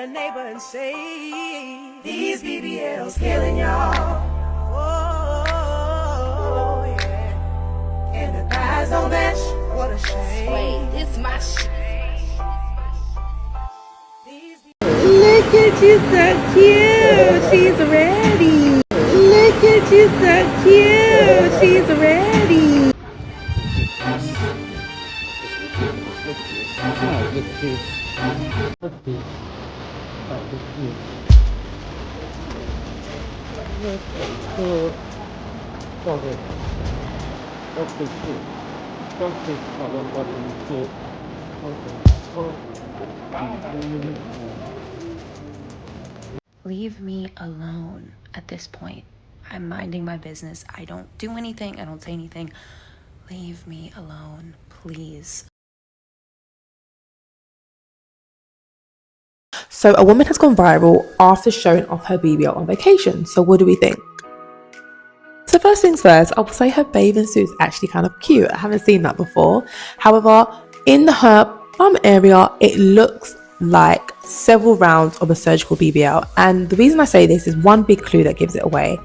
your neighbor and say, these BBLs killing y'all. Oh, yeah. And the thighs don't match. What a shame. Wait, this my shit. Look at you, so cute. She's ready. Look at you, so cute. She's ready. Leave me alone at this point. I'm minding my business. I don't do anything. I don't say anything. Leave me alone, please. So a woman has gone viral after showing off her BBL on vacation. So what do we think? So first things first, I will say her bathing suit is actually kind of cute. I haven't seen that before. However, in her bum area, it looks like several rounds of a surgical BBL. And the reason I say this is one big clue that gives it away.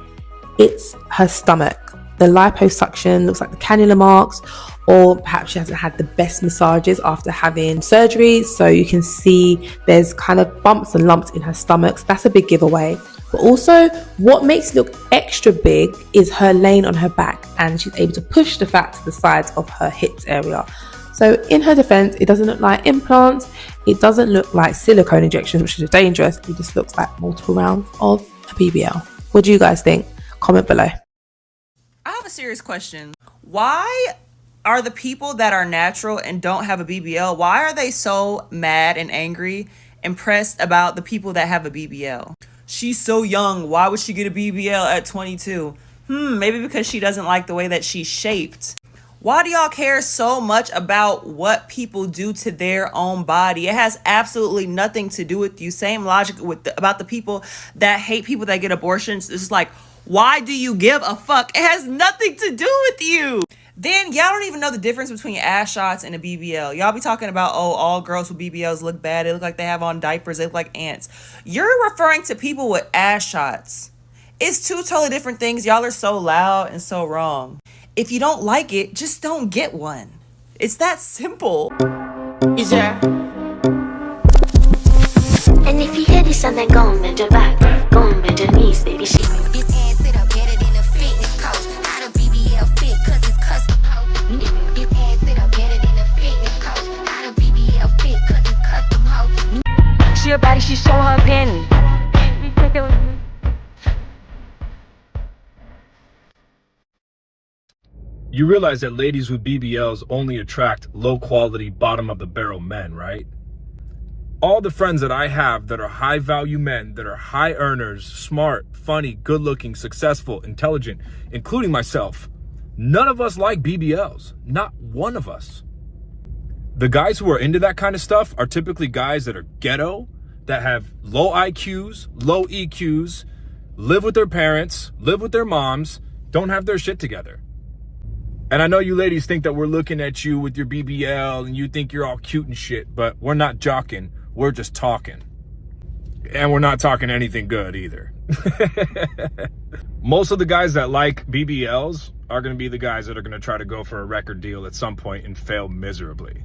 It's her stomach. The liposuction looks like the cannula marks, or perhaps she hasn't had the best massages after having surgery. So you can see there's kind of bumps and lumps in her stomach. So that's a big giveaway. But also what makes it look extra big is her laying on her back, and she's able to push the fat to the sides of her hips area. So in her defense, it doesn't look like implants. It doesn't look like silicone injections, which is dangerous. It just looks like multiple rounds of a BBL. What do you guys think? Comment below. I have a serious question. Why are the people that are natural and don't have a BBL, why are they so mad and angry, impressed about the people that have a BBL? She's so young. Why would she get a BBL at 22? Maybe because she doesn't like the way that she's shaped. Why do y'all care so much about what people do to their own body? It has absolutely nothing to do with you. Same logic with about the people that hate people that get abortions. It's just like, why do you give a fuck? It has nothing to do with you. Then y'all don't even know the difference between ass shots and a BBL. Y'all be talking about, oh, all girls with BBLs look bad. They look like they have on diapers. They look like ants. You're referring to people with ass shots. It's two totally different things. Y'all are so loud and so wrong. If you don't like it, just don't get one. It's that simple. Is that? And if you hear this and then go and bend your back, go and bend your knees, baby. This hand sit up better than a fitness coach. How the BBL fit, cause it's custom. This hand sit up better than a fitness coach. How the BBL fit, cause it's custom. She a body, she show her penny. You realize that ladies with BBLs only attract low-quality, bottom-of-the-barrel men, right? All the friends that I have that are high-value men, that are high earners, smart, funny, good-looking, successful, intelligent, including myself, none of us like BBLs. Not one of us. The guys who are into that kind of stuff are typically guys that are ghetto, that have low IQs, low EQs, live with their parents, live with their moms, don't have their shit together. And I know you ladies think that we're looking at you with your BBL and you think you're all cute and shit, but we're not jocking, we're just talking. And we're not talking anything good either. Most of the guys that like BBLs are going to be the guys that are going to try to go for a record deal at some point and fail miserably.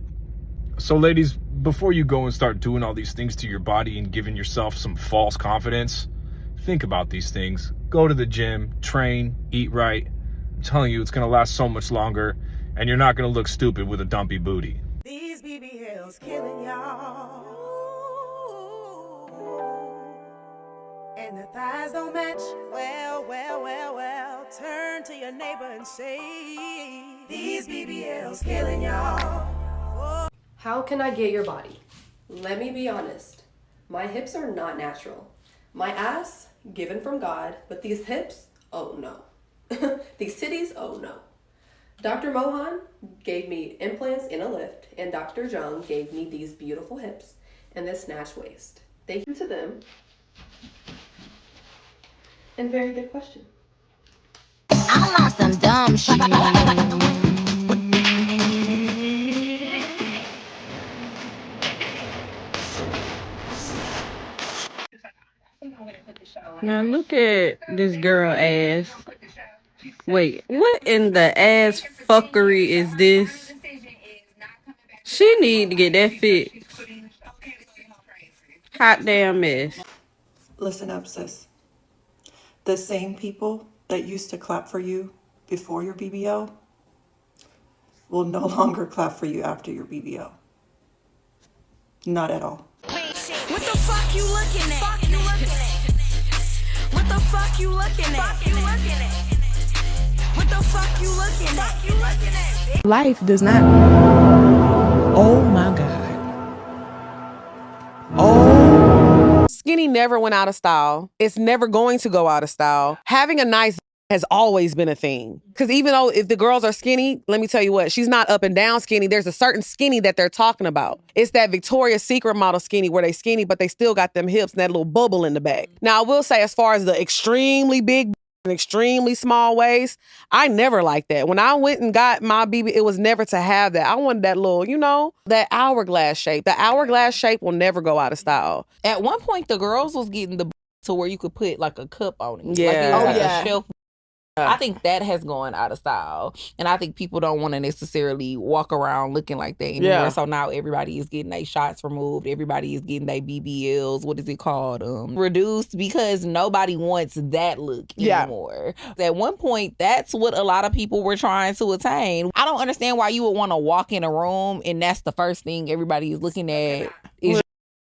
So ladies, before you go and start doing all these things to your body and giving yourself some false confidence, think about these things. Go to the gym, train, eat right. I'm telling you, it's going to last so much longer, and you're not going to look stupid with a dumpy booty. These BBLs killing y'all. And the thighs don't match. Well, well, well, well. Turn to your neighbor and say, these BBLs killing y'all. How can I get your body? Let me be honest. My hips are not natural. My ass, given from God, but these hips, oh no. These titties, oh no. Dr. Mohan gave me implants in a lift, and Dr. Jung gave me these beautiful hips and this snatch waist. Thank you to them. And very good question. I'm on some dumb shit. Now look at this girl ass. Wait, what in the ass fuckery is this? She need to get that fixed. Hot damn mess. Listen up, sis. The same people that used to clap for you before your BBL will no longer clap for you after your BBL. Not at all. What the fuck you looking at? What the fuck you looking at? What the fuck you looking at? Life does not. Oh my God. Oh. Skinny never went out of style. It's never going to go out of style. Having a nice has always been a thing. Because even though if the girls are skinny, let me tell you what, she's not up and down skinny. There's a certain skinny that they're talking about. It's that Victoria's Secret model skinny where they skinny, but they still got them hips and that little bubble in the back. Now, I will say as far as the extremely big and extremely small waist, I never liked that. When I went and got my BB, it was never to have that. I wanted that little, that hourglass shape. The hourglass shape will never go out of style. At one point, the girls was getting the to where you could put like a cup on it. Yeah. Like it was like yeah. a shelf. I think that has gone out of style. And I think people don't want to necessarily walk around looking like that anymore. Yeah. So now everybody is getting their shots removed. Everybody is getting their BBLs. What is it called? Reduced, because nobody wants that look anymore. At one point, that's what a lot of people were trying to attain. I don't understand why you would want to walk in a room and that's the first thing everybody is looking at. Is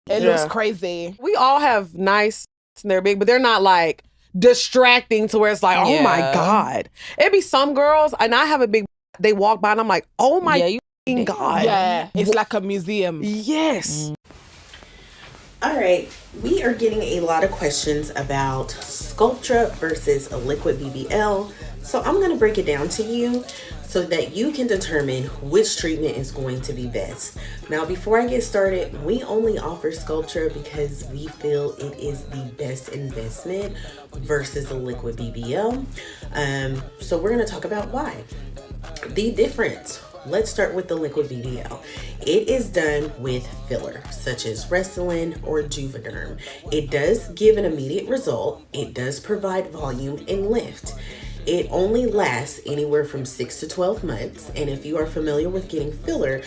It looks crazy. We all have nice and they're big, but they're not like distracting to where it's like, oh my God. It'd be some girls, and I have a big, they walk by and I'm like, oh my God. Yeah, it's like a museum. Yes. All right, we are getting a lot of questions about Sculptra versus a liquid BBL. So I'm going to break it down to you so that you can determine which treatment is going to be best. Now, before I get started, we only offer Sculptra because we feel it is the best investment versus a liquid BBL. So we're going to talk about why. The difference. Let's start with the liquid BBL. It is done with filler, such as Restylane or Juvederm. It does give an immediate result. It does provide volume and lift. It only lasts anywhere from 6 to 12 months. And if you are familiar with getting filler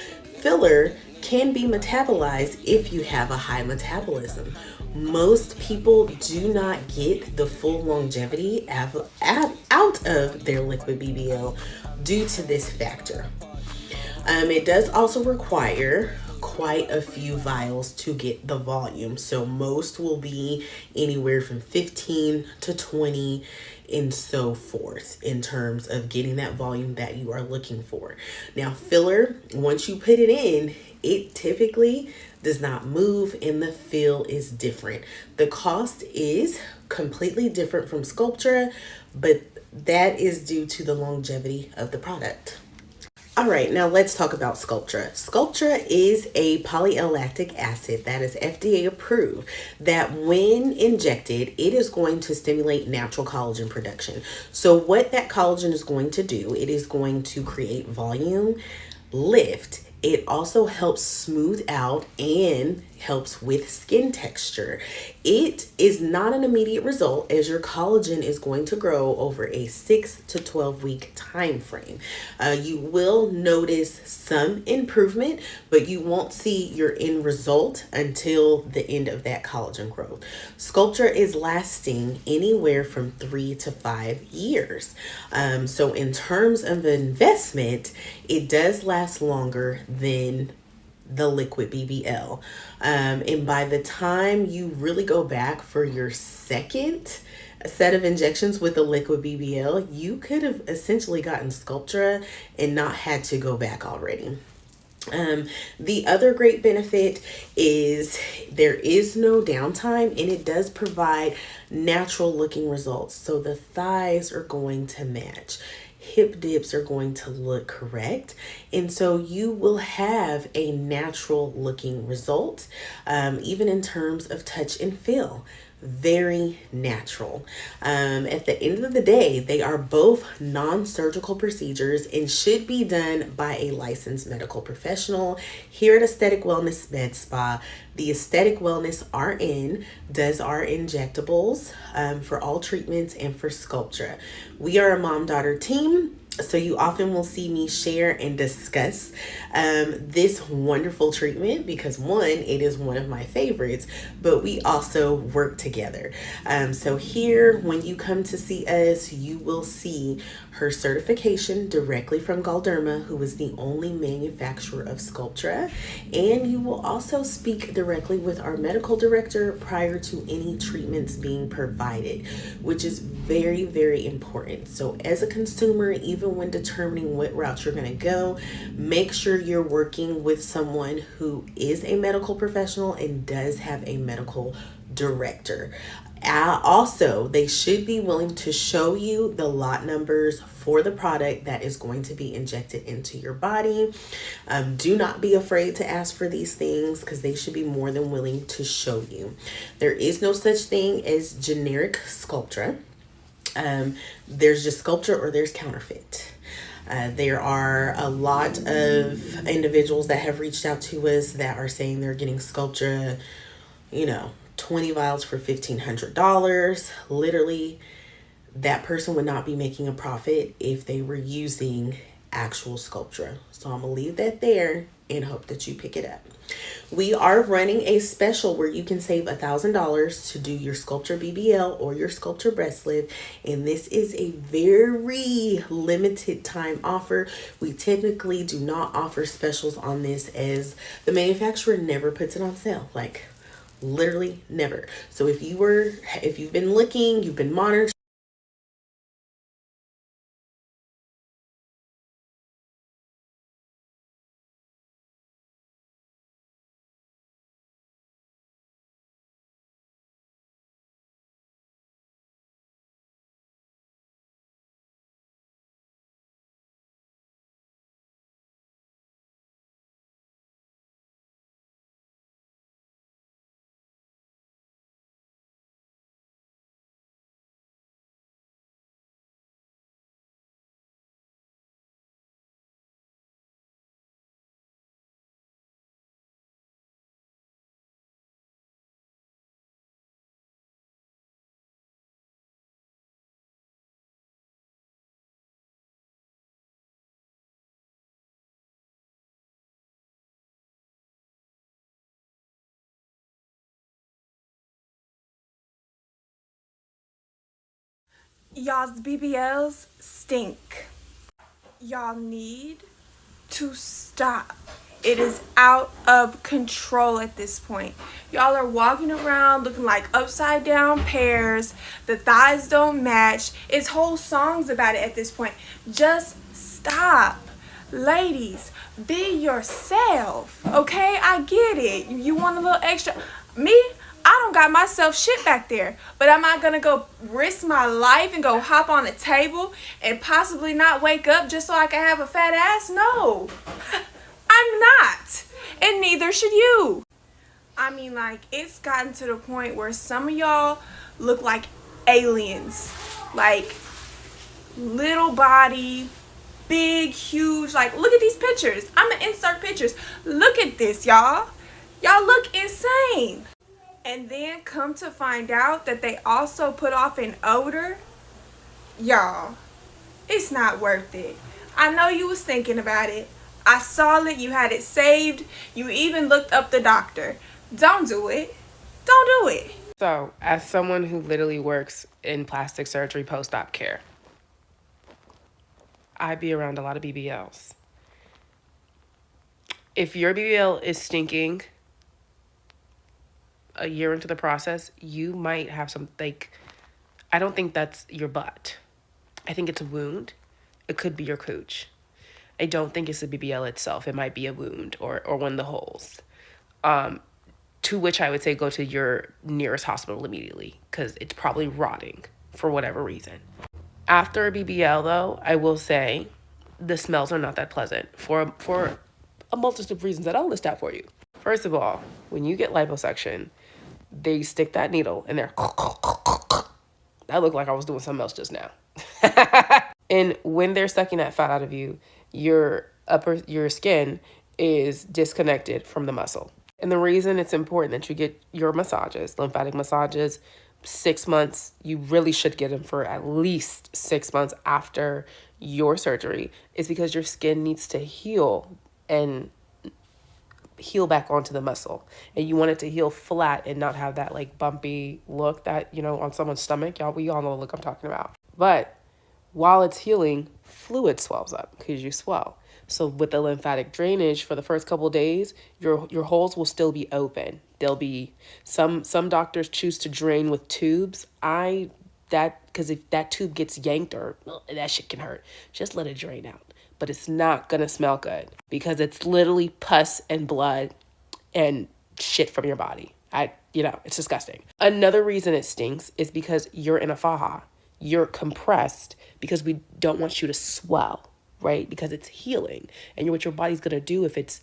can be metabolized if you have a high metabolism. Most people do not get the full longevity out of their liquid BBL due to this factor. It does also require quite a few vials to get the volume. So most will be anywhere from 15 to 20 and so forth in terms of getting that volume that you are looking for. Now, filler, once you put it in, it typically does not move and the feel is different. The cost is completely different from Sculptra, but that is due to the longevity of the product. All right, now let's talk about Sculptra. Sculptra is a polylactic acid that is FDA approved that when injected, it is going to stimulate natural collagen production. So what that collagen is going to do, it is going to create volume, lift. It also helps smooth out and helps with skin texture. It is not an immediate result as your collagen is going to grow over a 6 to 12 week time frame. You will notice some improvement, but you won't see your end result until the end of that collagen growth. Sculptra is lasting anywhere from 3 to 5 years. So in terms of investment, it does last longer than the liquid BBL. And by the time you really go back for your second set of injections with the liquid BBL, you could have essentially gotten Sculptra and not had to go back already. The other great benefit is there is no downtime and it does provide natural looking results. So the thighs are going to match. Hip dips are going to look correct. And so you will have a natural looking result, even in terms of touch and feel. very natural. At the end of the day, they are both non-surgical procedures and should be done by a licensed medical professional. Here at Aesthetic Wellness Med Spa, the Aesthetic Wellness RN does our injectables for all treatments and for Sculptra. We are a mom-daughter team, so you often will see me share and discuss this wonderful treatment because one, it is one of my favorites, but we also work together. So here, when you come to see us, you will see her certification directly from Galderma, who is the only manufacturer of Sculptra, and you will also speak directly with our medical director prior to any treatments being provided, which is very, very important. So as a consumer, even when determining what route you're going to go, make sure you're working with someone who is a medical professional and does have a medical director. Also, they should be willing to show you the lot numbers for the product that is going to be injected into your body. Do not be afraid to ask for these things because they should be more than willing to show you. There is no such thing as generic Sculptra. There's just Sculptra or there's counterfeit. There are a lot of individuals that have reached out to us that are saying they're getting Sculptra, 20 vials for $1,500. Literally, that person would not be making a profit if they were using actual Sculptra. So I'm gonna leave that there and hope that you pick it up. We are running a special where you can save $1,000 to do your Sculptra BBL or your Sculptra breast lift, and this is a very limited time offer. We typically do not offer specials on this as the manufacturer never puts it on sale. Literally never. So if you've been looking, you've been monitoring, Y'all's BBLs stink. Y'all need to stop. It is out of control at this point. Y'all are walking around looking like upside down pears. The thighs don't match. It's whole songs about it at this point. Just stop. Ladies, be yourself. Okay, I get it. You want a little extra. Me? I don't got myself shit back there, but am I gonna go risk my life and go hop on a table and possibly not wake up just so I can have a fat ass? No, I'm not, and neither should you. I mean, it's gotten to the point where some of y'all look like aliens, little body, big, huge, look at these pictures. I'm gonna insert pictures. Look at this, y'all. Y'all look insane. And then come to find out that they also put off an odor. Y'all, it's not worth it. I know you was thinking about it. I saw it. You had it saved. You even looked up the doctor. Don't do it. Don't do it. So, as someone who literally works in plastic surgery post-op care, I be around a lot of BBLs. If your BBL is stinking a year into the process, you might have some, I don't think that's your butt. I think it's a wound. It could be your cooch. I don't think it's the BBL itself. It might be a wound or one of the holes. To which I would say go to your nearest hospital immediately because it's probably rotting for whatever reason. After a BBL, though, I will say the smells are not that pleasant for a multitude of reasons that I'll list out for you. First of all, when you get liposuction, They stick that needle in there. That looked like I was doing something else just now. And when they're sucking that fat out of you, your skin is disconnected from the muscle. And the reason it's important that you get your massages, lymphatic massages, 6 months, you really should get them for at least 6 months after your surgery, is because your skin needs to heal and heal back onto the muscle. And you want it to heal flat and not have that like bumpy look that, you know, on someone's stomach. We all know the look I'm talking about. But while it's healing, fluid swells up because you swell. So with the lymphatic drainage for the first couple of days, your holes will still be open. There'll be some doctors choose to drain with tubes. Because if that tube gets yanked or that shit can hurt, just let it drain out. But it's not gonna smell good because it's literally pus and blood and shit from your body. It's disgusting. Another reason it stinks is because you're in a faja. You're compressed because we don't want you to swell, right? Because it's healing. And what your body's going to do if it's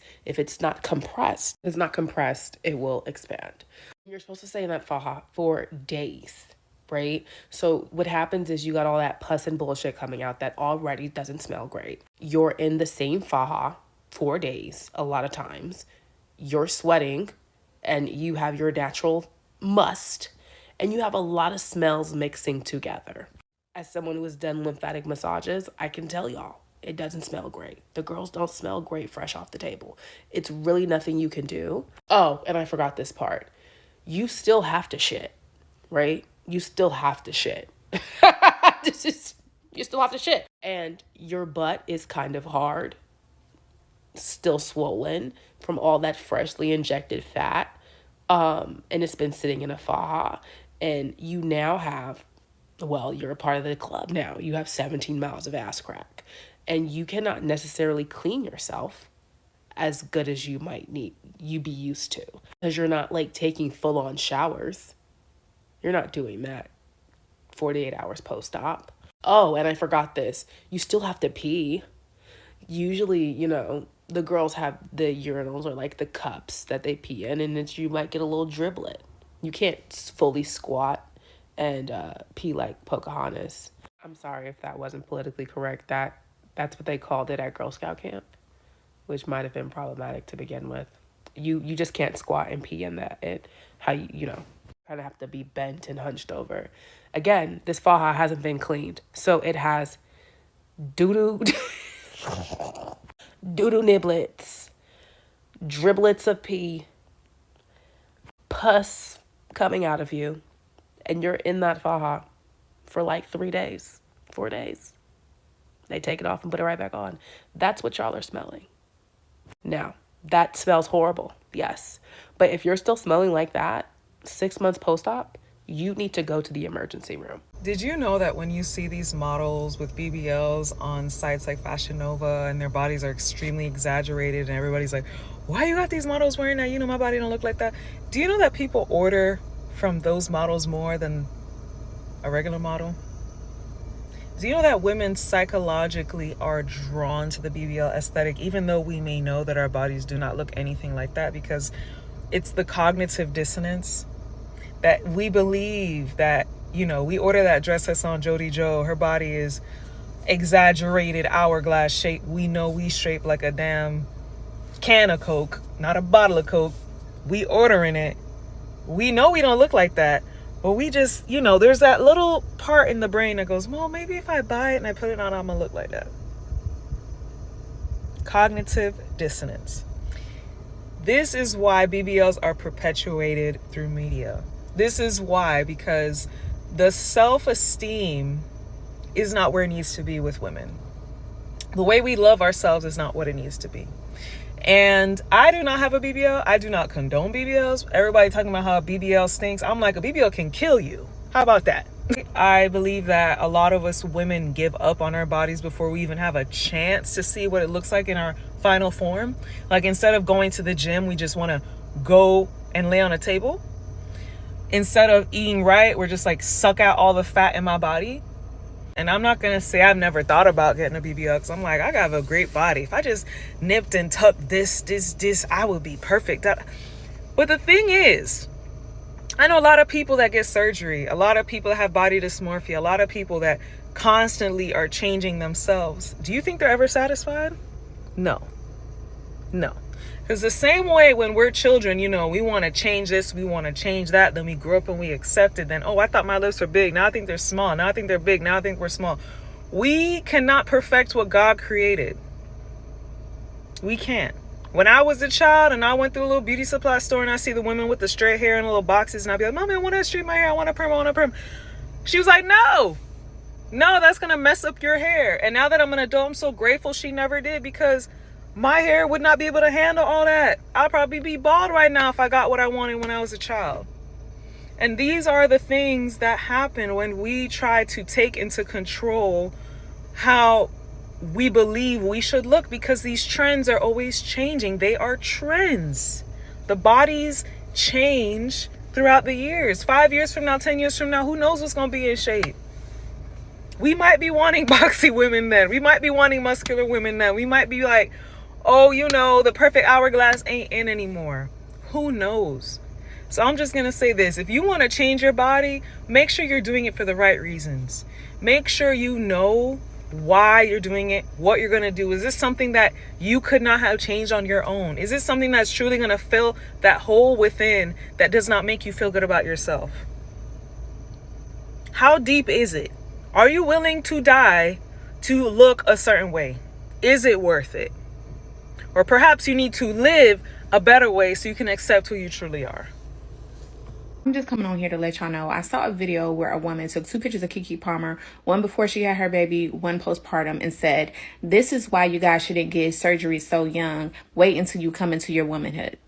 not compressed. If it's not compressed, it will expand. You're supposed to stay in that faja for days, right? So what happens is you got all that pus and bullshit coming out that already doesn't smell great. You're in the same faja 4 days a lot of times. You're sweating and you have your natural must. And you have a lot of smells mixing together. As someone who has done lymphatic massages, I can tell y'all, it doesn't smell great. The girls don't smell great fresh off the table. It's really nothing you can do. Oh, and I forgot this part. You still have to shit, right? You still have to shit. You still have to shit. And your butt is kind of hard, still swollen from all that freshly injected fat. And it's been sitting in a faja. And you now have, you're a part of the club now. You have 17 miles of ass crack. And you cannot necessarily clean yourself as good as you be used to. Because you're not like taking full-on showers. You're not doing that 48 hours post-op. Oh, and I forgot this. You still have to pee. Usually, the girls have the urinals or like the cups that they pee in, and you might get a little driblet. You can't fully squat and pee like Pocahontas. I'm sorry if that wasn't politically correct. That's what they called it at Girl Scout camp, which might have been problematic to begin with. You just can't squat and pee in that. Kind of have to be bent and hunched over. Again, this faja hasn't been cleaned, so it has doo-doo niblets, driblets of pee, pus coming out of you, and you're in that faja for like 3 days, 4 days. They take it off and put it right back on. That's what y'all are smelling. Now, that smells horrible, yes. But if you're still smelling like that 6 months post-op, you need to go to the emergency room. Did you know that when you see these models with BBLs on sites like Fashion Nova and their bodies are extremely exaggerated and everybody's like, why you got these models wearing that? My body don't look like that. Do you know that people order from those models more than a regular model? Do you know that women psychologically are drawn to the BBL aesthetic, even though we may know that our bodies do not look anything like that? Because it's the cognitive dissonance that we believe that, we order that dress that's on Jody Joe. Her body is exaggerated hourglass shape. We know we shape like a damn can of Coke, not a bottle of Coke. We ordering it. We know we don't look like that. But we just, there's that little part in the brain that goes, well, maybe if I buy it and I put it on, I'm going to look like that. Cognitive dissonance. This is why BBLs are perpetuated through media. This is why, because the self-esteem is not where it needs to be with women. The way we love ourselves is not what it needs to be. And I do not have a BBL. I do not condone BBLs. Everybody talking about how a BBL stinks. I'm like, a BBL can kill you. How about that? I believe that a lot of us women give up on our bodies before we even have a chance to see what it looks like in our final form. Like, instead of going to the gym, we just want to go and lay on a table. Instead of eating right, we're just like, suck out all the fat in my body. And I'm not going to say I've never thought about getting a BBL, because I'm like, I got a great body. If I just nipped and tucked this, I would be perfect. But the thing is, I know a lot of people that get surgery, a lot of people that have body dysmorphia, a lot of people that constantly are changing themselves. Do you think they're ever satisfied? No. No. Because the same way when we're children, you know, we want to change this, we want to change that, then we grow up and we accept it. Then, oh, I thought my lips were big. Now I think they're small. Now I think they're big. Now I think we're small. We cannot perfect what God created. We can't. When I was a child and I went through a little beauty supply store and I see the women with the straight hair and little boxes and I'd be like, Mommy, I want to straighten my hair. I want to perm. I want to perm. She was like, no, that's going to mess up your hair. And now that I'm an adult, I'm so grateful she never did, because my hair would not be able to handle all that. I'd probably be bald right now if I got what I wanted when I was a child. And these are the things that happen when we try to take into control how we believe we should look, because these trends are always changing. They are trends. The bodies change throughout the years. 5 years from now, 10 years from now, who knows what's going to be in shape? We might be wanting boxy women then. We might be wanting muscular women then. We might be like, oh, you know, the perfect hourglass ain't in anymore. Who knows? So I'm just going to say this. If you want to change your body, make sure you're doing it for the right reasons. Make sure you know why you're doing it, what you're going to do. Is this something that you could not have changed on your own? Is this something that's truly going to fill that hole within that does not make you feel good about yourself? How deep is it? Are you willing to die to look a certain way? Is it worth it? Or perhaps you need to live a better way so you can accept who you truly are. I'm just coming on here to let y'all know, I saw a video where a woman took 2 pictures of Keke Palmer, one before she had her baby, one postpartum, and said, this is why you guys shouldn't get surgery so young. Wait until you come into your womanhood.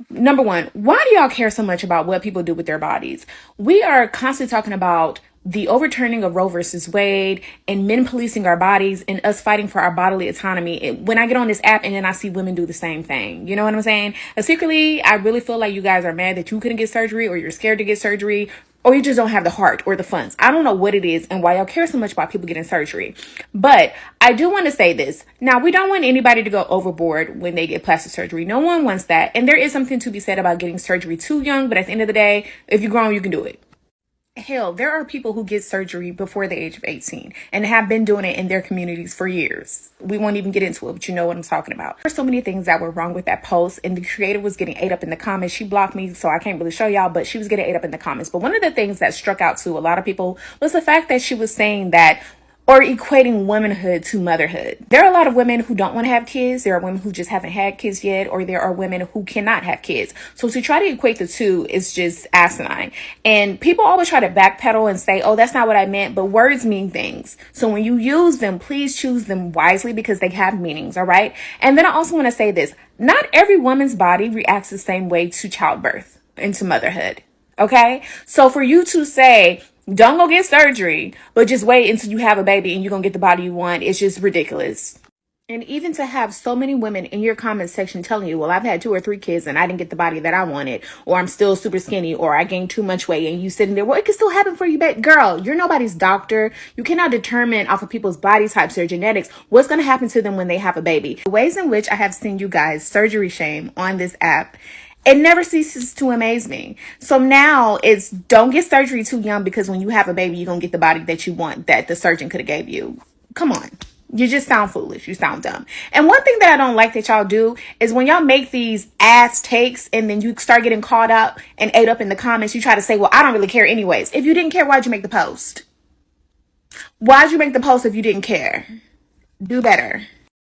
Number one, why do y'all care so much about what people do with their bodies? We are constantly talking about the overturning of Roe versus Wade and men policing our bodies and us fighting for our bodily autonomy. When I get on this app and then I see women do the same thing, you know what I'm saying? Secretly, I really feel like you guys are mad that you couldn't get surgery, or you're scared to get surgery, or you just don't have the heart or the funds. I don't know what it is and why y'all care so much about people getting surgery. But I do want to say this. Now, we don't want anybody to go overboard when they get plastic surgery. No one wants that. And there is something to be said about getting surgery too young. But at the end of the day, if you're grown, you can do it. Hell, there are people who get surgery before the age of 18 and have been doing it in their communities for years. We won't even get into it, but you know what I'm talking about. There's so many things that were wrong with that post, and the creator was getting ate up in the comments. She blocked me, so I can't really show y'all, but she was getting ate up in the comments. But one of the things that struck out to a lot of people was the fact that she was saying that, or equating womanhood to motherhood. There are a lot of women who don't want to have kids. There are women who just haven't had kids yet, or there are women who cannot have kids. So to try to equate the two is just asinine. And people always try to backpedal and say, oh, that's not what I meant. But words mean things. So when you use them, please choose them wisely, because they have meanings, all right? And then I also want to say this. Not every woman's body reacts the same way to childbirth and to motherhood, okay? So for you to say, don't go get surgery, but just wait until you have a baby and you're going to get the body you want, it's just ridiculous. And even to have so many women in your comment section telling you, well, I've had 2 or 3 kids and I didn't get the body that I wanted, or I'm still super skinny, or I gained too much weight, and you sitting there, well, it can still happen for you, but girl, you're nobody's doctor. You cannot determine off of people's body types or genetics what's going to happen to them when they have a baby. The ways in which I have seen you guys surgery shame on this app, it never ceases to amaze me. So now it's don't get surgery too young, because when you have a baby, you're going to get the body that you want, that the surgeon could have gave you. Come on. You just sound foolish. You sound dumb. And one thing that I don't like that y'all do is when y'all make these ass takes and then you start getting caught up and ate up in the comments, you try to say, well, I don't really care anyways. If you didn't care, why'd you make the post? Why'd you make the post if you didn't care? Do better.